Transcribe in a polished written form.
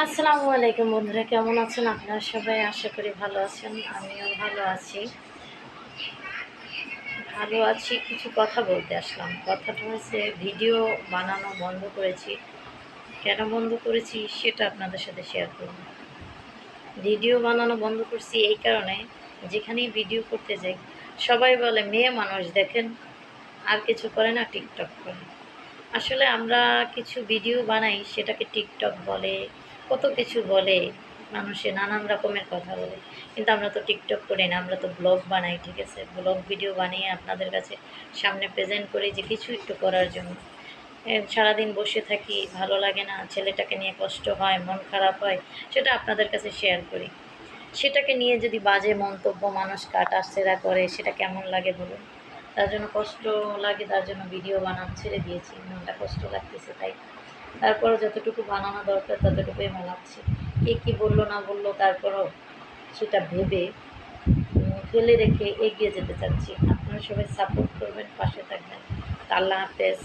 আসসালামু আলাইকুম বন্ধুরা, কেমন আছেন আপনারা সবাই? আশা করি ভালো আছেন। আমিও ভালো আছি। কিছু কথা বলতে আসলাম। কথাটা হচ্ছে, ভিডিও বানানো বন্ধ করেছি। কেন বন্ধ করেছি সেটা আপনাদের সাথে শেয়ার করব। ভিডিও বানানো বন্ধ করছি এই কারণে, যেখানেই ভিডিও করতে যাই সবাই বলে মেয়ে মানুষ দেখেন আর কিছু করে না, টিকটক করে। আসলে আমরা কিছু ভিডিও বানাই, সেটাকে টিকটক বলে, কত কিছু বলে, মানুষে নানান রকমের কথা বলে। কিন্তু আমরা তো টিকটক করি না, আমরা তো ব্লগ বানাই। ঠিক আছে, ব্লগ ভিডিও বানিয়ে আপনাদের কাছে সামনে প্রেজেন্ট করি যে কিছু একটু করার জন্য। সারাদিন বসে থাকি, ভালো লাগে না, ছেলেটাকে নিয়ে কষ্ট হয়, মন খারাপ হয়, সেটা আপনাদের কাছে শেয়ার করি। সেটাকে নিয়ে যদি বাজে মন্তব্য মানুষ কাটাছেড়া করে, সেটা কেমন লাগে বলুন? তার জন্য কষ্ট লাগে, তার জন্য ভিডিও বানানো ছেড়ে দিয়েছি। মনটা কষ্ট লাগতেছে তাই। তারপরও যতটুকু বানানো দরকার ততটুকুই বানাচ্ছি। কে কী বললো না বললো, তারপরও সেটা ভেবে ফেলে রেখে এগিয়ে যেতে চাচ্ছি। আপনারা সবাই সাপোর্ট করবেন, পাশে থাকবেন। আল্লাহ হাফেজ।